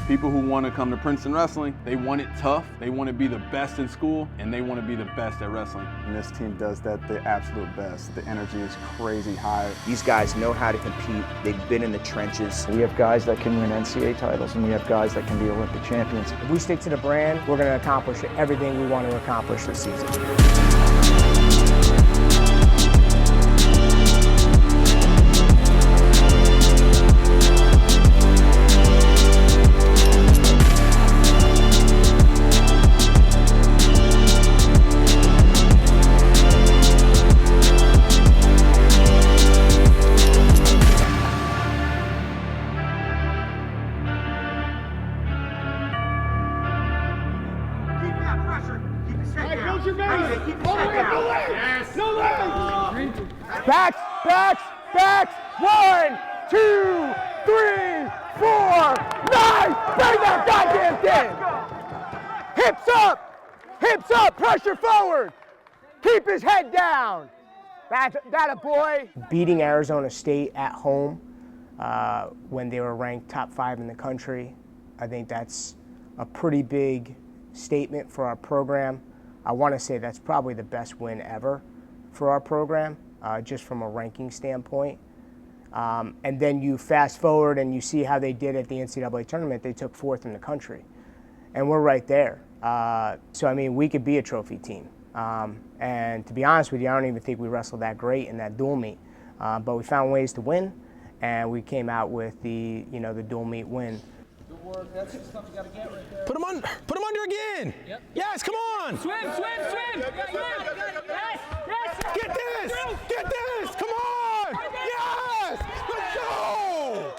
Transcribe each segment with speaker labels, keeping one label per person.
Speaker 1: People who want to come to Princeton Wrestling, they want it tough, they want to be the best in school, and they want to be the best at wrestling.
Speaker 2: And this team does that the absolute best. The energy is crazy high.
Speaker 3: These guys know how to compete. They've been in the trenches.
Speaker 4: We have guys that can win NCAA titles, and we have guys that can be Olympic champions.
Speaker 5: If we stick to the brand, we're going to accomplish everything we want to accomplish this season. Backs, backs, backs. 1, 2, 3, 4, 9. Bring that goddamn thing. Hips up, pressure forward. Keep his head down. That a boy. Beating Arizona State at home when they were ranked top 5 in the country, I think that's a pretty big statement for our program. I want to say that's probably the best win ever for our program, just from a ranking standpoint. And then you fast forward and you see how they did at the NCAA tournament. They took 4th in the country, and we're right there. So I mean, we could be a trophy team. And to be honest with you, I don't even think we wrestled that great in that dual meet, but we found ways to win, and we came out with the dual meet win.
Speaker 6: That's the stuff you gotta get right there.
Speaker 7: Put him under again.
Speaker 6: Yep.
Speaker 7: Yes, come on.
Speaker 6: Swim. Yes.
Speaker 7: Get this. Come on. Yes. Let's go.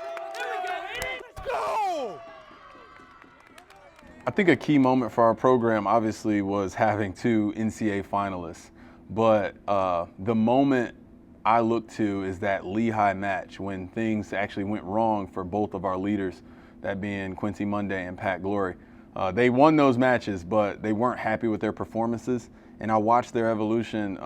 Speaker 7: Let's go.
Speaker 1: I think a key moment for our program obviously was having 2 NCAA finalists, but the moment I look to is that Lehigh match when things actually went wrong for both of our leaders, that being Quincy Monday and Pat Glory. They won those matches, but they weren't happy with their performances, and I watched their evolution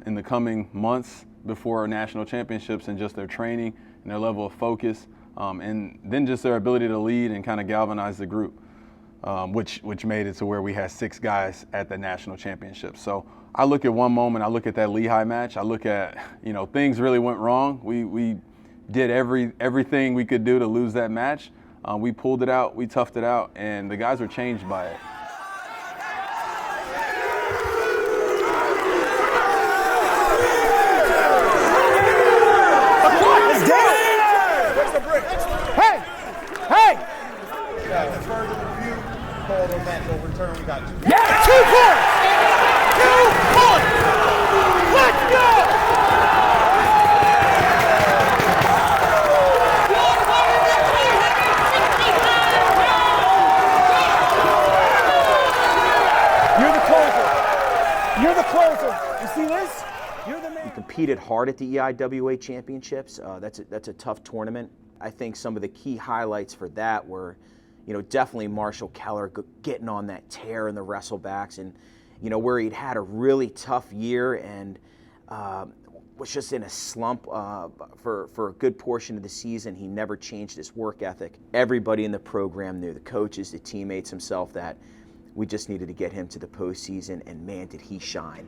Speaker 1: in the coming months before our national championships, and just their training and their level of focus, and then just their ability to lead and kind of galvanize the group, which made it to where we had 6 guys at the national championship. So I look at one moment, I look at that Lehigh match, I look at, things really went wrong. We did everything we could do to lose that match. We pulled it out, we toughed it out, and the guys were changed by it.
Speaker 5: Hey!
Speaker 6: Yeah, further review, call the match overturn. We got 2 points.
Speaker 5: Yeah, 2 points! 2 points! Let's go! You're the closer. You see this? You're the man.
Speaker 3: We competed hard at the EIWA championships. That's a tough tournament. I think some of the key highlights for that were, definitely Marshall Keller getting on that tear in the wrestlebacks, and where he'd had a really tough year and was just in a slump for a good portion of the season. He never changed his work ethic. Everybody in the program knew, the coaches, the teammates, himself, that we just needed to get him to the postseason, and man, did he shine.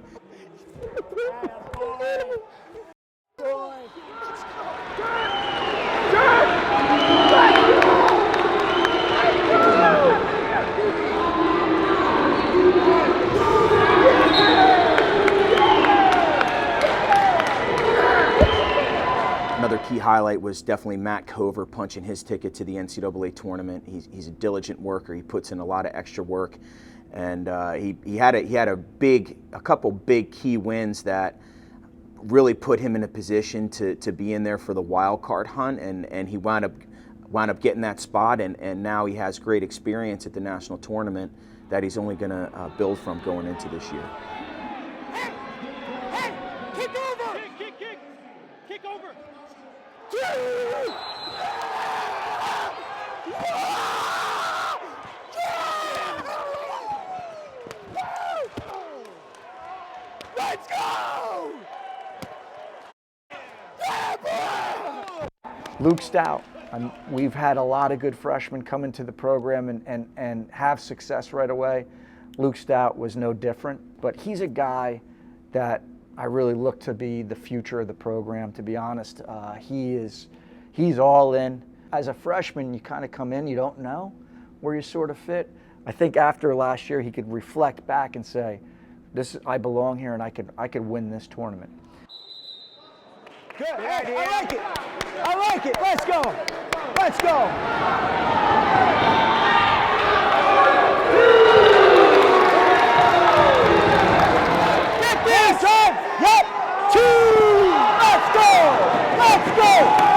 Speaker 3: Another key highlight was definitely Matt Cover punching his ticket to the NCAA tournament. He's a diligent worker. He puts in a lot of extra work, and he had a couple big key wins that really put him in a position to be in there for the wild card hunt, and he wound up getting that spot, and now he has great experience at the national tournament that he's only going to build from going into this year.
Speaker 7: Kick over.
Speaker 5: Let's go! Luke Stout.
Speaker 4: We've had a lot of good freshmen come into the program and have success right away. Luke Stout was no different, but he's a guy that I really look to be the future of the program, to be honest. He's all in. As a freshman, you kind of come in, you don't know where you sort of fit. I think after last year, he could reflect back and say, I belong here and I could win this tournament.
Speaker 5: Good. Hey, I like it. I like it. Let's go. Let's go. Get this up. Yep. 2. Let's go. Let's go.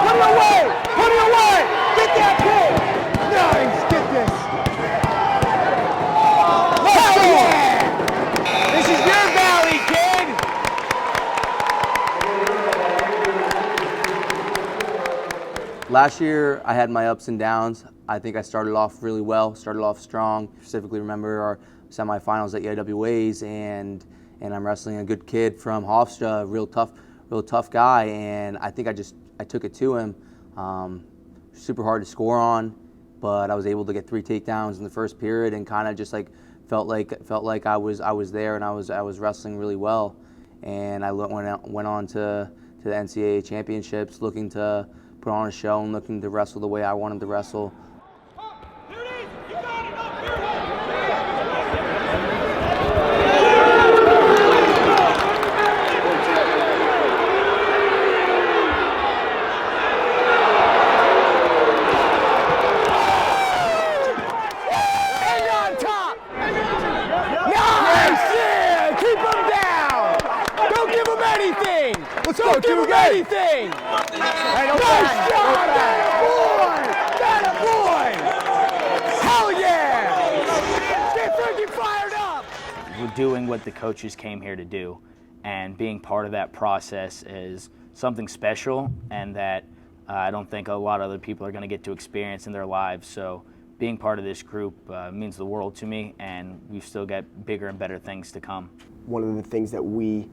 Speaker 5: Put it away. Put it away. Get that pin. Nice. Get this. Let's go. Yeah. This is your valley, kid.
Speaker 8: Last year, I had my ups and downs. I think I started off really well, started off strong. Specifically remember our semifinals at EIWAs, and I'm wrestling a good kid from Hofstra, a real tough guy, and I think I took it to him. Super hard to score on, but I was able to get 3 takedowns in the first period, and kind of just like felt like I was there, and I was wrestling really well. And I went on to the NCAA championships, looking to put on a show and looking to wrestle the way I wanted to wrestle.
Speaker 5: Don't give him anything! Nice shot! That a boy! Hell yeah! Get freaking fired up!
Speaker 9: We're doing what the coaches came here to do, and being part of that process is something special, and that I don't think a lot of other people are going to get to experience in their lives. So being part of this group means the world to me, and we've still got bigger and better things to come.
Speaker 10: One of the things that we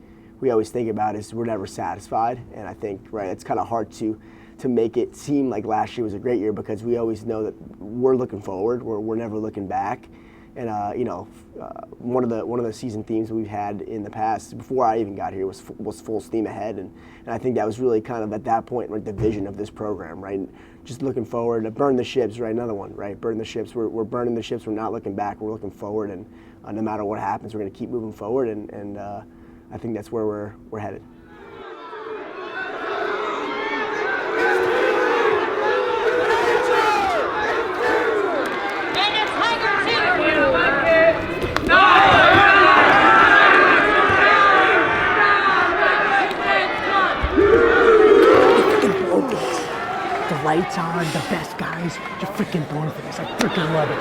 Speaker 10: always think about is we're never satisfied, and I think, right, it's kind of hard to make it seem like last year was a great year, because we always know that we're looking forward, we're never looking back. And one of the season themes we've had in the past, before I even got here, was full steam ahead, and I think that was really kind of at that point, right, the vision of this program, right? Just looking forward to burn the ships, right? Another one, right? Burn the ships. We're burning the ships. We're not looking back. We're looking forward, and no matter what happens, we're going to keep moving forward, and I think that's where we're headed.
Speaker 5: The lights on, the best guys, you're freaking born for this. I freaking love it.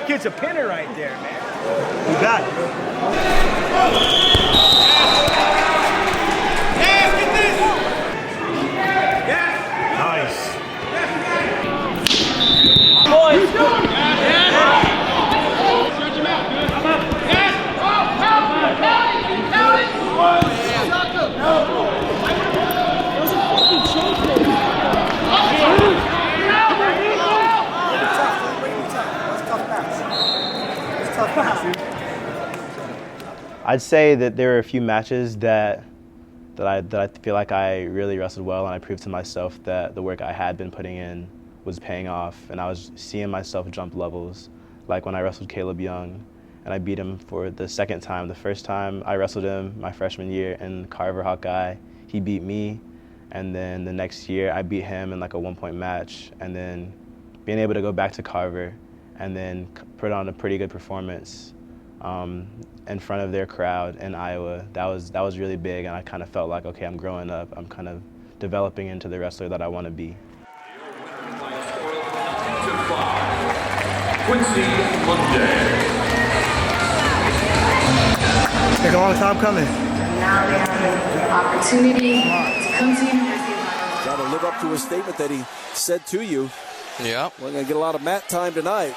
Speaker 5: Kid's a pinner right there, man. You got it. Yes, get this! Yes! Nice. Boys! Yes! Stretch him out, good. Come on. Yes! There's a fucking choke there.
Speaker 11: I'd say that there were a few matches that I feel like I really wrestled well, and I proved to myself that the work I had been putting in was paying off, and I was seeing myself jump levels. Like when I wrestled Caleb Young, and I beat him for the second time. The first time I wrestled him my freshman year in Carver Hawkeye, he beat me, And then the next year, I beat him in like a 1-point match. And then being able to go back to Carver and then put on a pretty good performance in front of their crowd in Iowa, that was really big. And I kind of felt like, okay, I'm growing up. I'm kind of developing into the wrestler that I want to be.
Speaker 12: Quincy Monday.
Speaker 5: Take a long time coming.
Speaker 13: Now we have the opportunity to come to University of Iowa.
Speaker 14: Got to live up to a statement that he said to you.
Speaker 15: Yeah.
Speaker 14: We're going to get a lot of mat time tonight.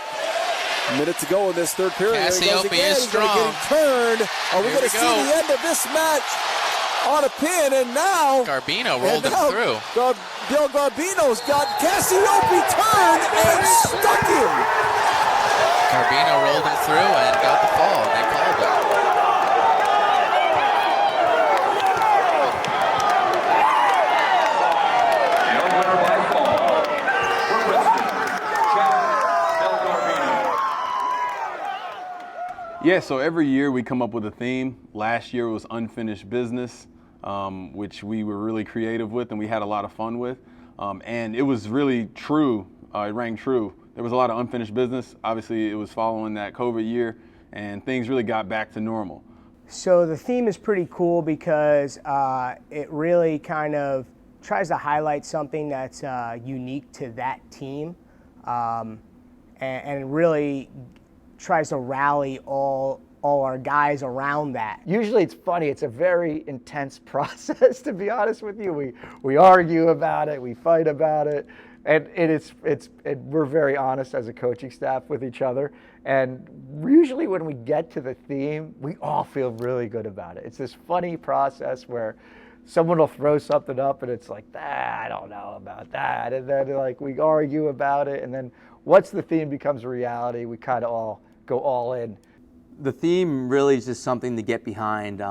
Speaker 14: A minute to go in this third period.
Speaker 15: Cassiope is strong.
Speaker 14: He's going to get him turned. Are we going to see the end of this match on a pin? And now
Speaker 15: Garbino rolled him through.
Speaker 14: Bill Garbino's got Cassiope turned and stuck him.
Speaker 15: Garbino rolled him through and got the fall. They called it.
Speaker 1: Yeah, so every year we come up with a theme. Last year was unfinished business, which we were really creative with and we had a lot of fun with. And it was really true, it rang true. There was a lot of unfinished business. Obviously, it was following that COVID year and things really got back to normal.
Speaker 5: So the theme is pretty cool because it really kind of tries to highlight something that's unique to that team and really tries to rally all our guys around that.
Speaker 4: Usually it's funny. It's a very intense process, to be honest with you. We argue about it. We fight about it. And we're very honest as a coaching staff with each other. And usually when we get to the theme, we all feel really good about it. It's this funny process where someone will throw something up and it's like, I don't know about that. And then like we argue about it. And then once the theme becomes a reality, we kind of all go all in.
Speaker 8: The theme really is just something to get behind.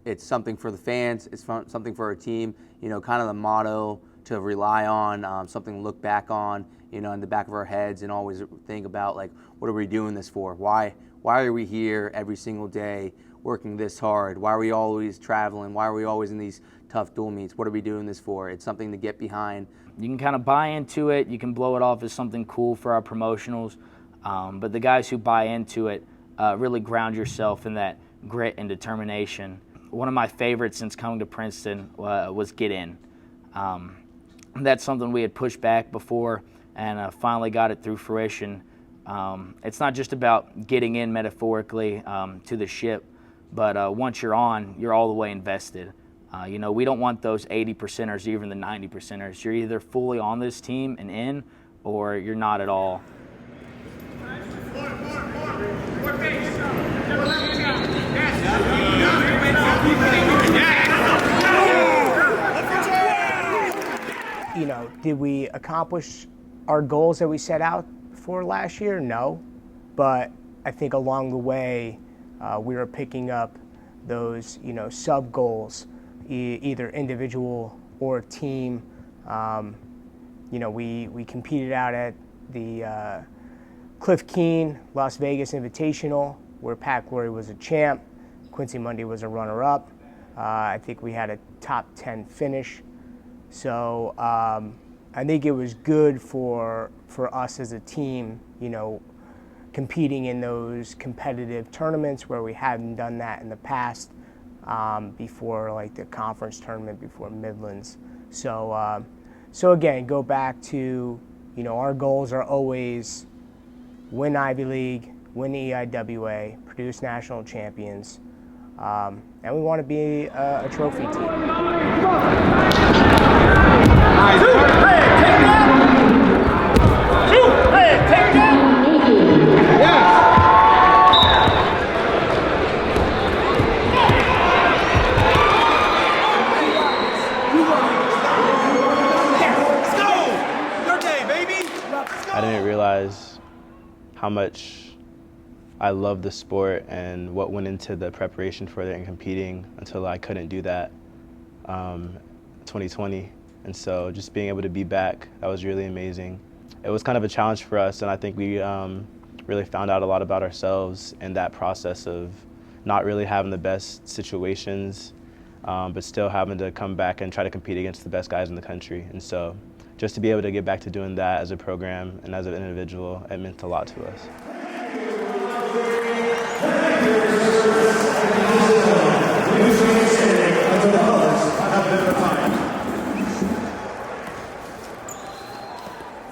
Speaker 8: It's something for the fans. It's something for our team. You know, kind of the motto to rely on, something to look back on, you know, in the back of our heads and always think about, like, what are we doing this for? Why are we here every single day working this hard? Why are we always traveling? Why are we always in these tough dual meets? What are we doing this for? It's something to get behind.
Speaker 9: You can kind of buy into it. You can blow it off as something cool for our promotionals. But the guys who buy into it really ground yourself in that grit and determination. One of my favorites since coming to Princeton was Get In. That's something we had pushed back before and finally got it through fruition. It's not just about getting in metaphorically to the ship, but once you're on, you're all the way invested. You know, we don't want those 80%ers, even the 90%ers. You're either fully on this team and in, or you're not at all.
Speaker 5: You know, did we accomplish our goals that we set out for last year? No, but I think along the way we were picking up those, you know, sub goals, either individual or team. You know, we competed out at the Cliff Keen Las Vegas Invitational, where Pat Glory was a champ. Quincy Monday was a runner-up. I think we had a top 10 finish. So I think it was good for us as a team, you know, competing in those competitive tournaments where we hadn't done that in the past before, like the conference tournament before Midlands. So so again, go back to, you know, our goals are always win Ivy League, win the EIWA, produce national champions, and we want to be a trophy team.
Speaker 11: I didn't realize how much I loved the sport and what went into the preparation for it and competing until I couldn't do that 2020. And so just being able to be back, that was really amazing. It was kind of a challenge for us, and I think we really found out a lot about ourselves in that process of not really having the best situations but still having to come back and try to compete against the best guys in the country. And so just to be able to get back to doing that as a program and as an individual, it meant a lot to us.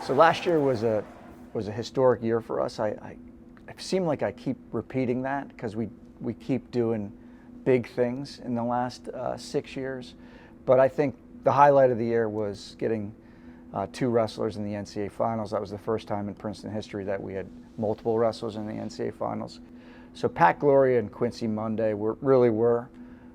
Speaker 4: So last year was a historic year for us. It seem like I keep repeating that because we keep doing big things in the last 6 years. But I think the highlight of the year was getting 2 wrestlers in the NCAA finals. That was the first time in Princeton history that we had multiple wrestlers in the NCAA finals. So Pat Gloria and Quincy Monday really were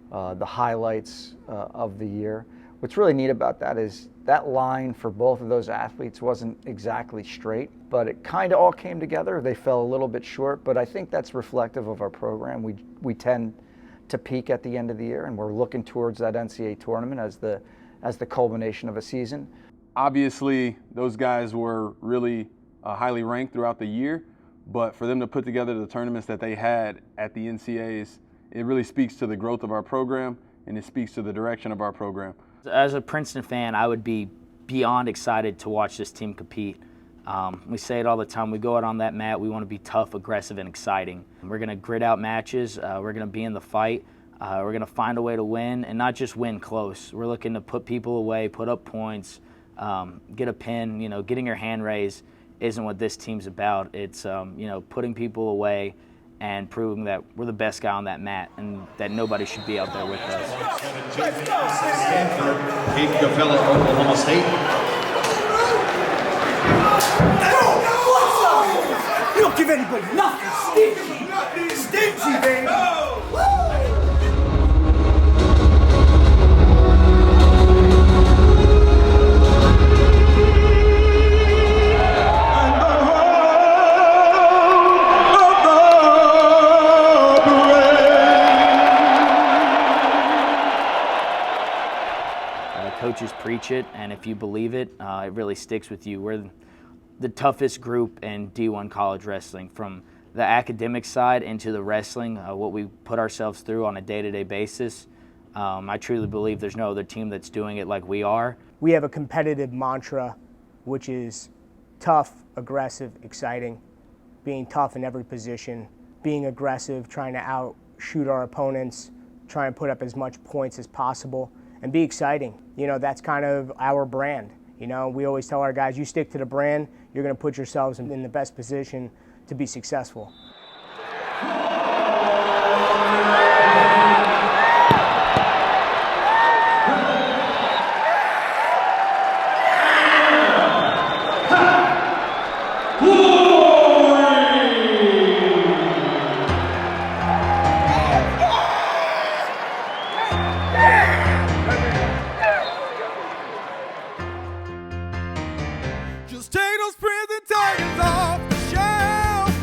Speaker 4: the highlights of the year. What's really neat about that is that line for both of those athletes wasn't exactly straight, but it kind of all came together. They fell a little bit short, but I think that's reflective of our program. We tend to peak at the end of the year, and we're looking towards that NCAA tournament as the culmination of a season.
Speaker 1: Obviously, those guys were really highly ranked throughout the year, but for them to put together the tournaments that they had at the NCAAs, it really speaks to the growth of our program, and it speaks to the direction of our program.
Speaker 9: As a Princeton fan, I would be beyond excited to watch this team compete. We say it all the time. We go out on that mat. We want to be tough, aggressive, and exciting. We're going to grit out matches. We're going to be in the fight. We're going to find a way to win, and not just win close. We're looking to put people away, put up points, get a pin. You know, getting your hand raised isn't what this team's about. It's you know, putting people away and proving that we're the best guy on that mat and that nobody should be out there with us.
Speaker 12: Kate Gavella, Oklahoma State.
Speaker 7: You don't give anybody nothing. Stingy. Stingy, baby.
Speaker 9: Coaches preach it, and if you believe it, it really sticks with you. We're the toughest group in D1 college wrestling, from the academic side into the wrestling, what we put ourselves through on a day-to-day basis. I truly believe there's no other team that's doing it like we are.
Speaker 5: We have a competitive mantra, which is tough, aggressive, exciting, being tough in every position, being aggressive, trying to outshoot our opponents, try and put up as much points as possible, and be exciting. You know, that's kind of our brand. You know, we always tell our guys, you stick to the brand, you're going to put yourselves in the best position to be successful.
Speaker 7: Just take those Princeton Tigers off the shelf.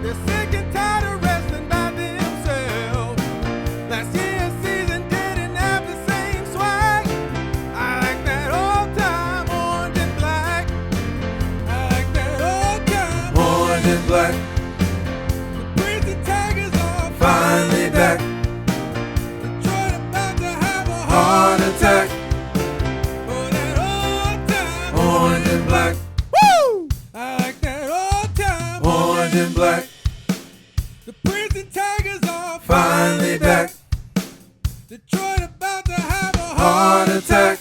Speaker 7: They're sick and tired of wrestling by themselves. Last year's season didn't have the same swag. I like that old-time orange and black. I like that old-time orange and black. The Princeton Tigers are finally back. Detroit about to have a heart attack. Oh, that old-time orange and black. I like that old-time orange and black. The Princeton Tigers are finally back. Detroit about to have a heart attack.